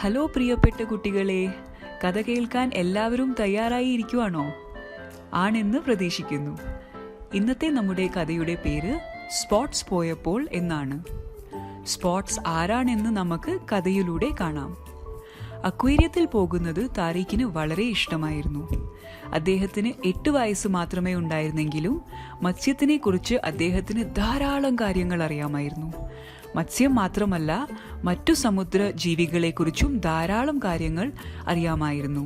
Hello പ്രിയപ്പെട്ട കുട്ടികളെ, കഥ കേൾക്കാൻ എല്ലാവരും തയ്യാറായിരിക്കുവാണോ? ആണെന്ന് പ്രതീക്ഷിക്കുന്നു. ഇന്നത്തെ നമ്മുടെ കഥയുടെ പേര് സ്പോട്സ് പോയപ്പോൾ എന്നാണ്. സ്പോട്സ് ആരാണെന്ന് നമുക്ക് കഥയിലൂടെ കാണാം. അക്വേറിയത്തിൽ പോകുന്നത് താരീഖിന് വളരെ ഇഷ്ടമായിരുന്നു. അദ്ദേഹത്തിന് 8 വയസ്സ് മാത്രമേ ഉണ്ടായിരുന്നെങ്കിലും മത്സ്യത്തിനെ കുറിച്ച് അദ്ദേഹത്തിന് ധാരാളം കാര്യങ്ങൾ അറിയാമായിരുന്നു. മത്സ്യം മാത്രമല്ല, മറ്റു സമുദ്ര ജീവികളെക്കുറിച്ചും ധാരാളം കാര്യങ്ങൾ അറിയാമായിരുന്നു.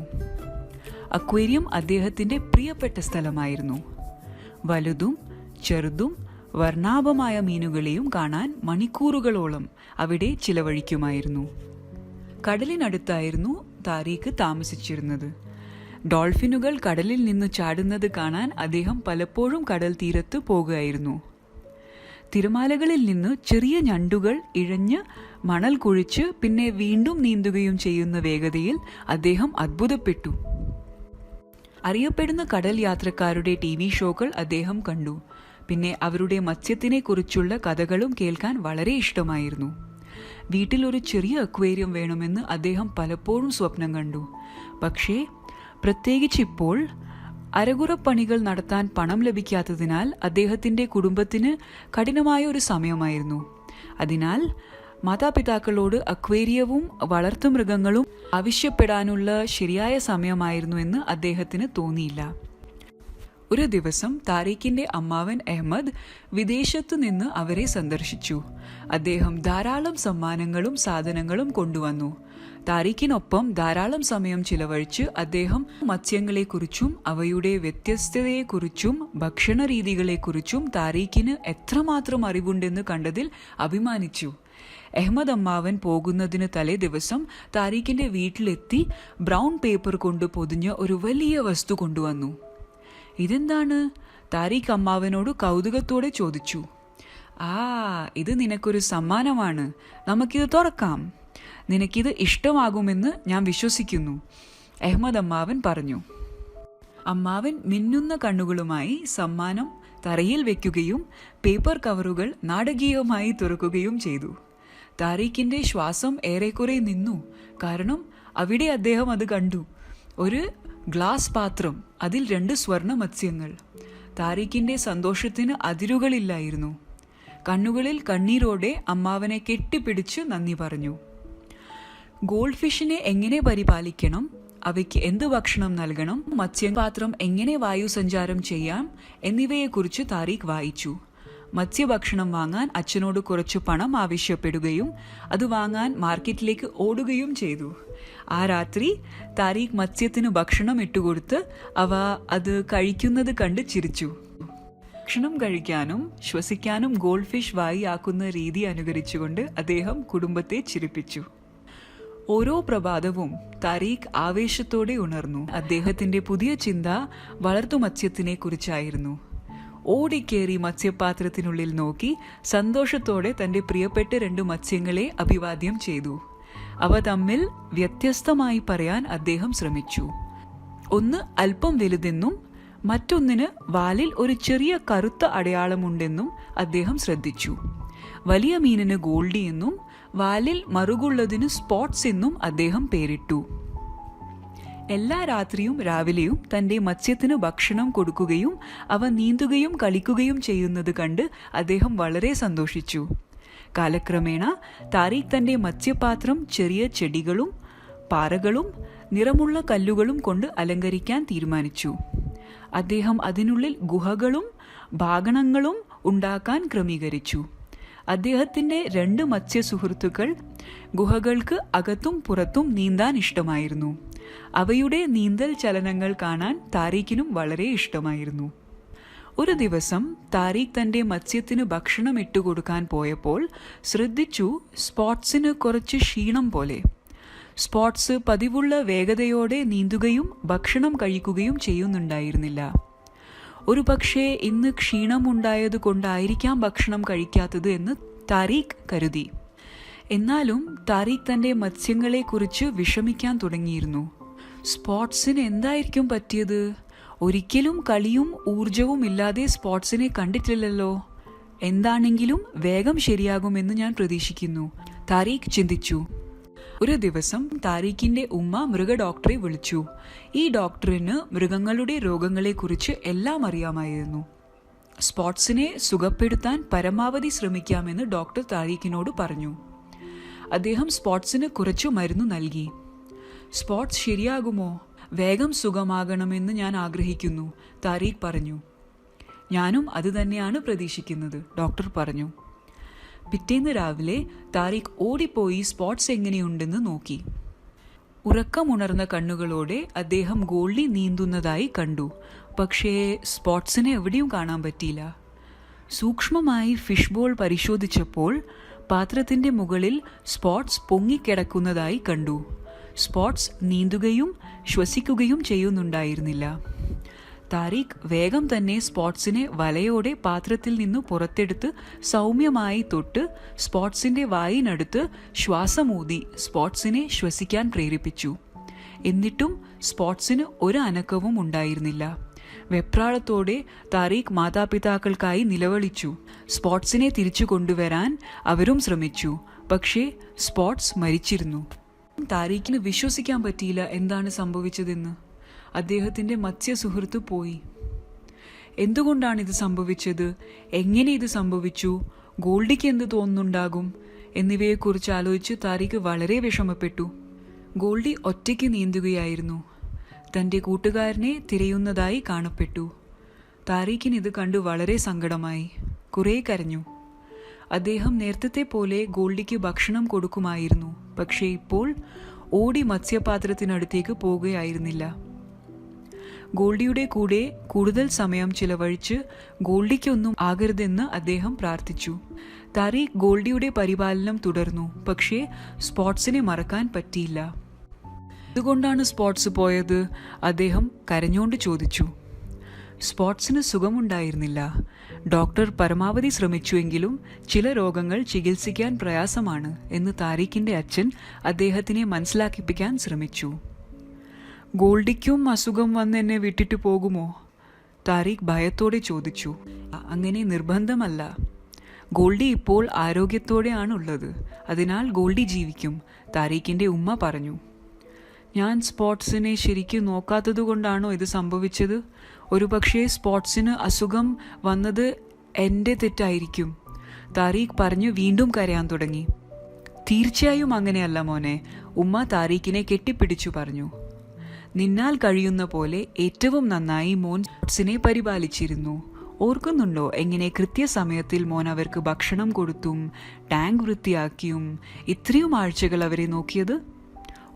അക്വേറിയം അദ്ദേഹത്തിൻ്റെ പ്രിയപ്പെട്ട സ്ഥലമായിരുന്നു. വലുതും ചെറുതും വർണ്ണാഭമായ മീനുകളെയും കാണാൻ മണിക്കൂറുകളോളം അവിടെ ചിലവഴിക്കുമായിരുന്നു. കടലിനടുത്തായിരുന്നു താരീഖ് താമസിച്ചിരുന്നത്. ഡോൾഫിനുകൾ കടലിൽ നിന്ന് ചാടുന്നത് കാണാൻ അദ്ദേഹം പലപ്പോഴും കടൽ തീരത്ത് പോകുകയായിരുന്നു. തിരമാലകളിൽ നിന്ന് ചെറിയ ഞണ്ടുകൾ ഇഴഞ്ഞ് മണൽ കുഴിച്ച് പിന്നെ വീണ്ടും നീന്തുകയും ചെയ്യുന്ന വേഗതയിൽ അദ്ദേഹം അത്ഭുതപ്പെട്ടു. അറിയപ്പെടുന്ന കടൽ യാത്രക്കാരുടെ TV ഷോകൾ അദ്ദേഹം കണ്ടു. പിന്നെ അവരുടെ മത്സ്യത്തിനെ കുറിച്ചുള്ള കഥകളും കേൾക്കാൻ വളരെ ഇഷ്ടമായിരുന്നു. വീട്ടിൽ ഒരു ചെറിയ അക്വേറിയം വേണമെന്ന് അദ്ദേഹം പലപ്പോഴും സ്വപ്നം കണ്ടു. പക്ഷേ പ്രത്യേകിച്ച് ഇപ്പോൾ അരകുറപ്പണികൾ നടത്താൻ പണം ലഭിക്കാത്തതിനാൽ അദ്ദേഹത്തിൻ്റെ കുടുംബത്തിന് കഠിനമായ ഒരു സമയമായിരുന്നു. അതിനാൽ മാതാപിതാക്കളോട് അക്വേറിയവും വളർത്തുമൃഗങ്ങളും ആവശ്യപ്പെടാനുള്ള ശരിയായ സമയമായിരുന്നു എന്ന് അദ്ദേഹത്തിന് തോന്നിയില്ല. ഒരു ദിവസം താരീഖിൻ്റെ അമ്മാവൻ അഹമ്മദ് വിദേശത്തു നിന്ന് അവരെ സന്ദർശിച്ചു. അദ്ദേഹം ധാരാളം സമ്മാനങ്ങളും സാധനങ്ങളും കൊണ്ടുവന്നു. താരീഖിനൊപ്പം ധാരാളം സമയം ചിലവഴിച്ച് അദ്ദേഹം മത്സ്യങ്ങളെക്കുറിച്ചും അവയുടെ വ്യത്യസ്തതയെക്കുറിച്ചും ഭക്ഷണ രീതികളെക്കുറിച്ചും താരീഖിന് എത്രമാത്രം അറിവുണ്ടെന്ന് കണ്ടതിൽ അഭിമാനിച്ചു. അഹമ്മദ് അമ്മാവൻ പോകുന്നതിന് തലേ ദിവസം താരീഖിൻ്റെ വീട്ടിലെത്തി ബ്രൗൺ പേപ്പർ കൊണ്ട് പൊതിഞ്ഞ ഒരു വലിയ വസ്തു കൊണ്ടുവന്നു. ഇതെന്താണ്? താരീഖ് അമ്മാവനോട് കൗതുകത്തോടെ ചോദിച്ചു. ഇത് നിനക്കൊരു സമ്മാനമാണ്, നമുക്കിത് തുറക്കാം. നിനക്കിത് ഇഷ്ടമാകുമെന്ന് ഞാൻ വിശ്വസിക്കുന്നു, അഹമ്മദ് അമ്മാവൻ പറഞ്ഞു. അമ്മാവൻ മിന്നുന്ന കണ്ണുകളുമായി സമ്മാനം തറയിൽ വെക്കുകയും പേപ്പർ കവറുകൾ നാടകീയമായി തുറക്കുകയും ചെയ്തു. താരീഖിൻ്റെ ശ്വാസം ഏറെക്കുറെ നിന്നു. കാരണം അവിടെ അദ്ദേഹം അത് കണ്ടു. ഒരു ഗ്ലാസ് പാത്രം, അതിൽ 2 സ്വർണ്ണ മത്സ്യങ്ങൾ. താരീഖിൻ്റെ സന്തോഷത്തിന് അതിരുകളില്ലായിരുന്നു. കണ്ണുകളിൽ കണ്ണീരോടെ അമ്മാവനെ കെട്ടിപ്പിടിച്ച് നന്ദി പറഞ്ഞു. ഗോൾഡ് ഫിഷിനെ എങ്ങനെ പരിപാലിക്കണം, അവയ്ക്ക് എന്ത് ഭക്ഷണം നൽകണം, മത്സ്യപാത്രം എങ്ങനെ വായുസഞ്ചാരം ചെയ്യാം എന്നിവയെക്കുറിച്ച് താരീഖ് വായിച്ചു. മത്സ്യഭക്ഷണം വാങ്ങാൻ അച്ഛനോട് കുറച്ച് പണം ആവശ്യപ്പെടുകയും അത് വാങ്ങാൻ മാർക്കറ്റിലേക്ക് ഓടുകയും ചെയ്തു. ആ രാത്രി താരീഖ് മത്സ്യത്തിന് ഭക്ഷണം ഇട്ടുകൊടുത്ത് അത് കഴിക്കുന്നത് കണ്ട് ചിരിച്ചു. ഭക്ഷണം കഴിക്കാനും ശ്വസിക്കാനും ഗോൾഡ് ഫിഷ് വായിയാക്കുന്ന രീതി അനുകരിച്ചുകൊണ്ട് അദ്ദേഹം കുടുംബത്തെ ചിരിപ്പിച്ചു. ഓരോ പ്രഭാതവും താരീഖ് ആവേശത്തോടെ ഉണർന്നു. അദ്ദേഹത്തിൻ്റെ പുതിയ ചിന്ത വളർത്തുമത്സ്യത്തിനെ കുറിച്ചായിരുന്നു. ഓടിക്കേറി മത്സ്യപാത്രത്തിനുള്ളിൽ നോക്കി സന്തോഷത്തോടെ തൻ്റെ പ്രിയപ്പെട്ട 2 മത്സ്യങ്ങളെ അഭിവാദ്യം ചെയ്തു. അവ തമ്മിൽ വ്യത്യസ്തമായി പറയാൻ അദ്ദേഹം ശ്രമിച്ചു. ഒന്ന് അല്പം വലുതെന്നും മറ്റൊന്നിന് വാലിൽ ഒരു ചെറിയ കറുത്ത അടയാളമുണ്ടെന്നും അദ്ദേഹം ശ്രദ്ധിച്ചു. വലിയ മീനിന് ഗോൾഡി എന്നും വാലിൽ മറുകുള്ളതിന് സ്പോട്സ് എന്നും അദ്ദേഹം പേരിട്ടു. എല്ലാ രാത്രിയും രാവിലെയും തൻ്റെ മത്സ്യത്തിന് ഭക്ഷണം കൊടുക്കുകയും അവ നീന്തുകയും കളിക്കുകയും ചെയ്യുന്നത് കണ്ട് അദ്ദേഹം വളരെ സന്തോഷിച്ചു. കാലക്രമേണ താരീഖ് തൻ്റെ മത്സ്യപാത്രം ചെറിയ ചെടികളും പാറകളും നിറമുള്ള കല്ലുകളും കൊണ്ട് അലങ്കരിക്കാൻ തീരുമാനിച്ചു. അദ്ദേഹം അതിനുള്ളിൽ ഗുഹകളും ഭാഗണങ്ങളും ഉണ്ടാക്കാൻ ക്രമീകരിച്ചു. അദ്ദേഹത്തിൻ്റെ 2 മത്സ്യ സുഹൃത്തുക്കൾ ഗുഹകൾക്ക് അകത്തും പുറത്തും നീന്താൻ ഇഷ്ടമായിരുന്നു. അവയുടെ നീന്തൽ ചലനങ്ങൾ കാണാൻ താരീഖിനും വളരെ ഇഷ്ടമായിരുന്നു. ഒരു ദിവസം താരീഖ് തൻ്റെ മത്സ്യത്തിന് ഭക്ഷണം ഇട്ടുകൊടുക്കാൻ പോയപ്പോൾ ശ്രദ്ധിച്ചു, സ്പോട്സിന് കുറച്ച് ക്ഷീണം പോലെ. സ്പോട്സ് പതിവുള്ള വേഗതയോടെ നീന്തുകയും ഭക്ഷണം കഴിക്കുകയും ചെയ്യുന്നുണ്ടായിരുന്നില്ല. ഒരു പക്ഷേ ഇന്ന് ക്ഷീണമുണ്ടായത് കൊണ്ടായിരിക്കാം ഭക്ഷണം കഴിക്കാത്തത് എന്ന് താരീഖ് കരുതി. എന്നാലും താരീഖ് തൻ്റെ മത്സ്യങ്ങളെക്കുറിച്ച് വിഷമിക്കാൻ തുടങ്ങിയിരുന്നു. സ്പോട്സിന് എന്തായിരിക്കും പറ്റിയത്? ഒരിക്കലും കളിയും ഊർജവും ഇല്ലാതെ സ്പോട്സിനെ കണ്ടിട്ടില്ലല്ലോ. എന്താണെങ്കിലും വേഗം ശരിയാകുമെന്ന് ഞാൻ പ്രതീക്ഷിക്കുന്നു, താരീഖ് ചിന്തിച്ചു. ഒരു ദിവസം താരീഖിന്റെ ഉമ്മ മൃഗ ഡോക്ടറെ വിളിച്ചു. ഈ ഡോക്ടറിന് മൃഗങ്ങളുടെ രോഗങ്ങളെക്കുറിച്ച് എല്ലാം അറിയാമായിരുന്നു. സ്പോട്സിനെ സുഖപ്പെടുത്താൻ പരമാവധി ശ്രമിക്കാമെന്ന് ഡോക്ടർ താരീഖിനോട് പറഞ്ഞു. അദ്ദേഹം സ്പോട്സിന് കുറച്ചു മരുന്ന് നൽകി. സ്പോട്സ് ശരിയാകുമോ? വേഗം സുഖമാകണമെന്ന് ഞാൻ ആഗ്രഹിക്കുന്നു, താരീഖ് പറഞ്ഞു. ഞാനും അത് തന്നെയാണ് പ്രതീക്ഷിക്കുന്നത്, ഡോക്ടർ പറഞ്ഞു. പിറ്റേന്ന് രാവിലെ താരീഖ് ഓടിപ്പോയി സ്പോട്സ് എങ്ങനെയുണ്ടെന്ന് നോക്കി. ഉറക്കമുണർന്ന കണ്ണുകളോടെ അദ്ദേഹം ഗോൾഡി നീന്തുന്നതായി കണ്ടു. പക്ഷേ സ്പോട്സിനെ എവിടെയും കാണാൻ പറ്റിയില്ല. സൂക്ഷ്മമായി ഫിഷ് ബോൾ പരിശോധിച്ചപ്പോൾ പാത്രത്തിന്റെ മുകളിൽ സ്പോട്സ് പൊങ്ങിക്കിടക്കുന്നതായി കണ്ടു. സ്പോട്സ് നീന്തുകയും ശ്വസിക്കുകയും ചെയ്യുന്നുണ്ടായിരുന്നില്ല. താരീഖ് വേഗം തന്നെ സ്പോട്സിനെ വലയോടെ പാത്രത്തിൽ നിന്നു പുറത്തെടുത്ത് സൗമ്യമായി തൊട്ട് സ്പോട്സിന്റെ വായിനടുത്ത് ശ്വാസമൂതി സ്പോട്സിനെ ശ്വസിക്കാൻ പ്രേരിപ്പിച്ചു. എന്നിട്ടും സ്പോട്സിന് ഒരു അനക്കവും ഉണ്ടായിരുന്നില്ല. വെപ്രാളത്തോടെ താരീഖ് മാതാപിതാക്കൾക്കായി നിലവിളിച്ചു. സ്പോട്സിനെ തിരിച്ചു കൊണ്ടുവരാൻ അവരും ശ്രമിച്ചു. പക്ഷേ സ്പോട്സ് മരിച്ചിരുന്നു. താരീഖിന് വിശ്വസിക്കാൻ പറ്റിയില്ല എന്താണ് സംഭവിച്ചതെന്ന്. അദ്ദേഹത്തിന്റെ മത്സ്യ സുഹൃത്ത് പോയി. എന്തുകൊണ്ടാണ് ഇത് സംഭവിച്ചത്? എങ്ങനെ ഇത് സംഭവിച്ചു? ഗോൾഡിക്ക് എന്ത് തോന്നുന്നുണ്ടാകും? എന്നിവയെക്കുറിച്ച് ആലോചിച്ച് താരീഖ് വളരെ വിഷമപ്പെട്ടു. ഗോൾഡി ഒറ്റയ്ക്ക് നീന്തുകയായിരുന്നു. തന്റെ കൂട്ടുകാരനെ തിരയുന്നതായി കാണപ്പെട്ടു. താരീഖിന് ഇത് കണ്ടു വളരെ സങ്കടമായി. കുറേ കരഞ്ഞു. അദ്ദേഹം നേരത്തെ പോലെ ഗോൾഡിക്ക് ഭക്ഷണം കൊടുക്കുമായിരുന്നു. പക്ഷേ ഇപ്പോൾ ഓടി മത്സ്യപാത്രത്തിനടുത്തേക്ക് പോകുകയായിരുന്നില്ല. ഗോൾഡിയുടെ കൂടെ കൂടുതൽ സമയം ചിലവഴിച്ച് ഗോൾഡിക്കൊന്നും ആകരുതെന്ന് അദ്ദേഹം പ്രാർത്ഥിച്ചു. താരീഖ് ഗോൾഡിയുടെ പരിപാലനം തുടർന്നു. പക്ഷേ സ്പോട്സിനെ മറക്കാൻ പറ്റിയില്ല. എന്തുകൊണ്ടാണ് സ്പോട്സ് പോയത്? അദ്ദേഹം കരഞ്ഞോണ്ട് ചോദിച്ചു. സ്പോട്സിന് സുഖമുണ്ടായിരുന്നില്ല. ഡോക്ടർ പരമാവധി ശ്രമിച്ചുവെങ്കിലും ചില രോഗങ്ങൾ ചികിത്സിക്കാൻ പ്രയാസമാണ് എന്ന് താരീഖിന്റെ അച്ഛൻ അദ്ദേഹത്തിനെ മനസ്സിലാക്കിപ്പിക്കാൻ ശ്രമിച്ചു. ഗോൾഡിക്കും അസുഖം വന്ന് എന്നെ വിട്ടിട്ട് പോകുമോ? താരീഖ് ഭയത്തോടെ ചോദിച്ചു. അങ്ങനെ നിർബന്ധമല്ല. ഗോൾഡി ഇപ്പോൾ ആരോഗ്യത്തോടെയാണുള്ളത്. അതിനാൽ ഗോൾഡി ജീവിക്കും, താരീഖിന്റെ ഉമ്മ പറഞ്ഞു. ഞാൻ സ്പോട്സിനെ ശരിക്കും നോക്കാത്തതുകൊണ്ടാണോ ഇത് സംഭവിച്ചത്? ഒരുപക്ഷേ സ്പോട്സിന് അസുഖം വന്നത് എൻ്റെ തെറ്റായിരിക്കും, താരീഖ് പറഞ്ഞു വീണ്ടും കരയാൻ തുടങ്ങി. തീർച്ചയായും അങ്ങനെയല്ല മോനെ, ഉമ്മ താരീഖിനെ കെട്ടിപ്പിടിച്ചു പറഞ്ഞു. നിന്നാൽ കഴിയുന്ന പോലെ ഏറ്റവും നന്നായി മോൻ സ്പോട്സിനെ പരിപാലിച്ചിരുന്നു. ഓർക്കുന്നുണ്ടോ എങ്ങനെ കൃത്യസമയത്തിൽ മോൻ അവർക്ക് ഭക്ഷണം കൊടുത്തും ടാങ്ക് വൃത്തിയാക്കിയും ഇത്രയും ആഴ്ചകൾ അവരെ നോക്കിയത്?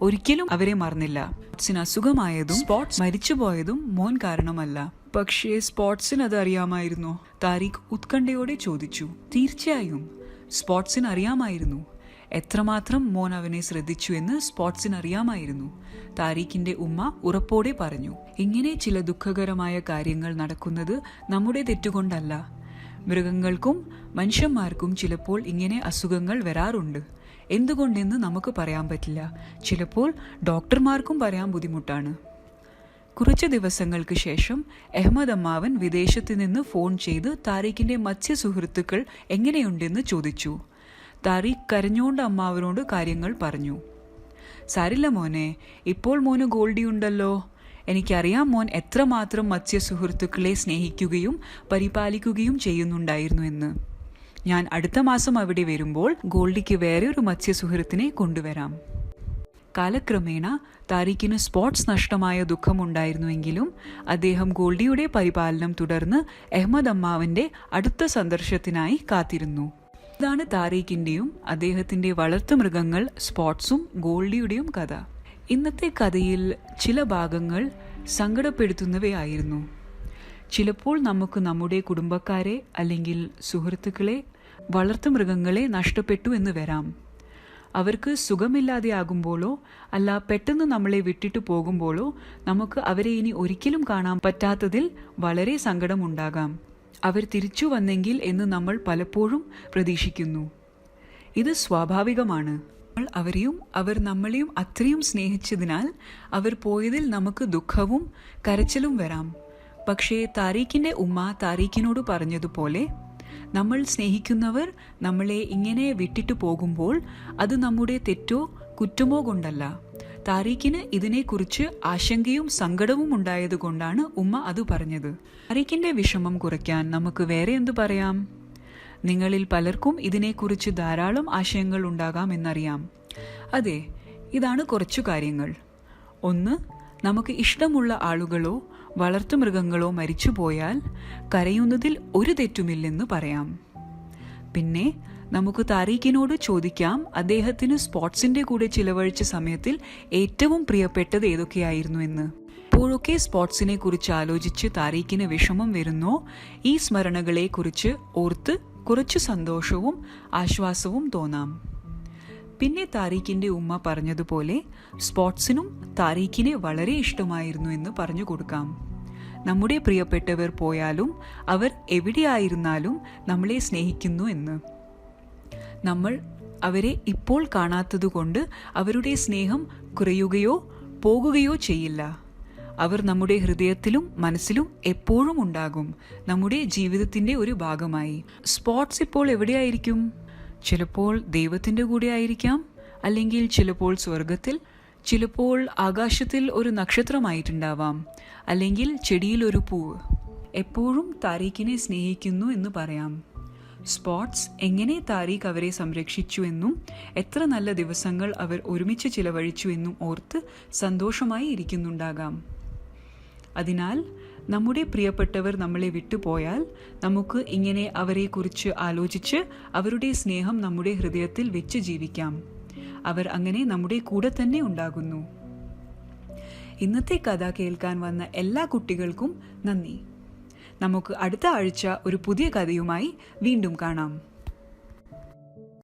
ഒരിക്കലും അവരെ മറന്നില്ല. സ്പോട്സിന് അസുഖമായതും സ്പോട്സ് മരിച്ചുപോയതും മോൻ കാരണമല്ല. പക്ഷേ സ്പോട്സിന് അത് അറിയാമായിരുന്നോ? താരീഖ് ഉത്കണ്ഠയോടെ ചോദിച്ചു. തീർച്ചയായും സ്പോട്സിന് അറിയാമായിരുന്നു. എത്രമാത്രം മോൻ അവനെ ശ്രദ്ധിച്ചു എന്ന് സ്പോട്സിന് അറിയാമായിരുന്നു, താരീഖിന്റെ ഉമ്മ ഉറപ്പോടെ പറഞ്ഞു. ഇങ്ങനെ ചില ദുഃഖകരമായ കാര്യങ്ങൾ നടക്കുന്നത് നമ്മുടെ തെറ്റുകൊണ്ടല്ല. മൃഗങ്ങൾക്കും മനുഷ്യന്മാർക്കും ചിലപ്പോൾ ഇങ്ങനെ അസുഖങ്ങൾ വരാറുണ്ട്. എന്തുകൊണ്ടെന്ന് നമുക്ക് പറയാൻ പറ്റില്ല. ചിലപ്പോൾ ഡോക്ടർമാർക്കും പറയാൻ ബുദ്ധിമുട്ടാണ്. കുറച്ച് ദിവസങ്ങൾക്ക് ശേഷം അഹമ്മദ് അമ്മാവൻ വിദേശത്ത് നിന്ന് ഫോൺ ചെയ്ത് താരീഖിന്റെ മത്സ്യ സുഹൃത്തുക്കൾ എങ്ങനെയുണ്ടെന്ന് ചോദിച്ചു. താരീഖ് കരഞ്ഞോണ്ട് അമ്മാവനോട് കാര്യങ്ങൾ പറഞ്ഞു. സാരില്ല മോനെ, ഇപ്പോൾ മോന് ഗോൾഡി ഉണ്ടല്ലോ. എനിക്കറിയാം മോൻ എത്രമാത്രം മത്സ്യ സുഹൃത്തുക്കളെ സ്നേഹിക്കുകയും പരിപാലിക്കുകയും ചെയ്യുന്നുണ്ടായിരുന്നു എന്ന്. ഞാൻ അടുത്ത മാസം അവിടെ വരുമ്പോൾ ഗോൾഡിക്ക് വേറെ ഒരു മത്സ്യ സുഹൃത്തിനെ കൊണ്ടുവരാം. കാലക്രമേണ താരീഖിന് സ്പോട്സ് നഷ്ടമായ ദുഃഖമുണ്ടായിരുന്നുവെങ്കിലും അദ്ദേഹം ഗോൾഡിയുടെ പരിപാലനം തുടർന്ന് അഹമ്മദ് അമ്മാവന്റെ അടുത്ത സന്ദർശനത്തിനായി കാത്തിരുന്നു. ഇതാണ് താരീഖിന്റെയും അദ്ദേഹത്തിന്റെ വളർത്തുമൃഗങ്ങൾ സ്പോട്സും ഗോൾഡിയുടെയും കഥ. ഇന്നത്തെ കഥയിൽ ചില ഭാഗങ്ങൾ സങ്കടപ്പെടുത്തുന്നവയായിരുന്നു. ചിലപ്പോൾ നമുക്ക് നമ്മുടെ കുടുംബക്കാരെ അല്ലെങ്കിൽ സുഹൃത്തുക്കളെ, വളർത്തുമൃഗങ്ങളെ നഷ്ടപ്പെട്ടു എന്ന് വരാം. അവർക്ക് സുഖമില്ലാതെയാകുമ്പോഴോ അല്ല പെട്ടെന്ന് നമ്മളെ വിട്ടിട്ട് പോകുമ്പോഴോ നമുക്ക് അവരെ ഇനി ഒരിക്കലും കാണാൻ പറ്റാത്തതിൽ വളരെ സങ്കടമുണ്ടാകാം. അവർ തിരിച്ചു വന്നെങ്കിൽ എന്ന് നമ്മൾ പലപ്പോഴും പ്രതീക്ഷിക്കുന്നു. ഇത് സ്വാഭാവികമാണ്. അവരെയും അവർ നമ്മളെയും അത്രയും സ്നേഹിച്ചതിനാൽ അവർ പോയതിൽ നമുക്ക് ദുഃഖവും കരച്ചിലും വരാം. പക്ഷേ താരീഖിന്റെ ഉമ്മ താരീഖിനോട് പറഞ്ഞതുപോലെ നമ്മൾ സ്നേഹിക്കുന്നവർ നമ്മളെ ഇങ്ങനെ വിട്ടിട്ട് പോകുമ്പോൾ അത് നമ്മുടെ തെറ്റോ കുറ്റമോ കൊണ്ടല്ല. താരീഖിന് ഇതിനെക്കുറിച്ച് ആശങ്കയും സങ്കടവും ഉണ്ടായതുകൊണ്ടാണ് ഉമ്മ അത് പറഞ്ഞത്. താരീഖിന്റെ വിഷമം കുറയ്ക്കാൻ നമുക്ക് വേറെ എന്തു പറയാം? നിങ്ങളിൽ പലർക്കും ഇതിനെക്കുറിച്ച് ധാരാളം ആശയങ്ങൾ ഉണ്ടാകാമെന്നറിയാം. അതെ, ഇതാണ് കുറച്ചു കാര്യങ്ങൾ. 1. നമുക്ക് ഇഷ്ടമുള്ള ആളുകളോ വളർത്തുമൃഗങ്ങളോ മരിച്ചുപോയാൽ കരയുന്നതിൽ ഒരു തെറ്റുമില്ലെന്ന് പറയാം. പിന്നെ നമുക്ക് താരീഖിനോട് ചോദിക്കാം, അദ്ദേഹത്തിന് സ്പോർട്സിന്റെ കൂടെ ചിലവഴിച്ച സമയത്തിൽ ഏറ്റവും പ്രിയപ്പെട്ടത് ഏതൊക്കെയായിരുന്നു എന്ന്. എപ്പോഴൊക്കെ സ്പോർട്സിനെ കുറിച്ച് ആലോചിച്ച് താരീഖിന് വിഷമം വരുന്നോ, ഈ സ്മരണകളെ കുറിച്ച് ഓർത്ത് കുറച്ച് സന്തോഷവും ആശ്വാസവും തോന്നാം. പിന്നെ താരീഖിന്റെ ഉമ്മ പറഞ്ഞതുപോലെ സ്പോർട്സിനും താരീഖിനെ വളരെ ഇഷ്ടമായിരുന്നു എന്ന് പറഞ്ഞു കൊടുക്കാം. നമ്മുടെ പ്രിയപ്പെട്ടവർ പോയാലും അവർ എവിടെയായിരുന്നാലും നമ്മളെ സ്നേഹിക്കുന്നു എന്ന്. നമ്മൾ അവരെ ഇപ്പോൾ കാണാത്തതുകൊണ്ട് അവരുടെ സ്നേഹം കുറയുകയോ പോകുകയോ ചെയ്യില്ല. അവർ നമ്മുടെ ഹൃദയത്തിലും മനസ്സിലും എപ്പോഴും ഉണ്ടാകും, നമ്മുടെ ജീവിതത്തിൻ്റെ ഒരു ഭാഗമായി. സ്പോർട്സ് ഇപ്പോൾ എവിടെയായിരിക്കും? ചിലപ്പോൾ ദൈവത്തിൻ്റെ കൂടെ ആയിരിക്കാം, അല്ലെങ്കിൽ ചിലപ്പോൾ സ്വർഗത്തിൽ, ചിലപ്പോൾ ആകാശത്തിൽ ഒരു നക്ഷത്രമായിട്ടുണ്ടാവാം, അല്ലെങ്കിൽ ചെടിയിൽ ഒരു പൂവ്. എപ്പോഴും താരീഖിനെ സ്നേഹിക്കുന്നു എന്ന് പറയാം. സ്പോർട്സ് എങ്ങനെ താരീഖ് അവരെ സംരക്ഷിച്ചു എന്നും എത്ര നല്ല ദിവസങ്ങൾ അവർ ഒരുമിച്ച് ചിലവഴിച്ചു എന്നും ഓർത്ത് സന്തോഷമായി ഇരിക്കുന്നുണ്ടാകാം. അതിനാൽ നമ്മുടെ പ്രിയപ്പെട്ടവർ നമ്മളെ വിട്ടുപോയാൽ നമുക്ക് ഇങ്ങനെ അവരെക്കുറിച്ച് ആലോചിച്ച് അവരുടെ സ്നേഹം നമ്മുടെ ഹൃദയത്തിൽ വെച്ച് ജീവിക്കാം. അവർ അങ്ങനെ നമ്മുടെ കൂടെ തന്നെ ഉണ്ടാകുന്നു. ഇന്നത്തെ കഥ കേൾക്കാൻ വന്ന എല്ലാ കുട്ടികൾക്കും നന്ദി. നമുക്ക് അടുത്ത ആഴ്ച ഒരു പുതിയ കഥയുമായി വീണ്ടും കാണാം.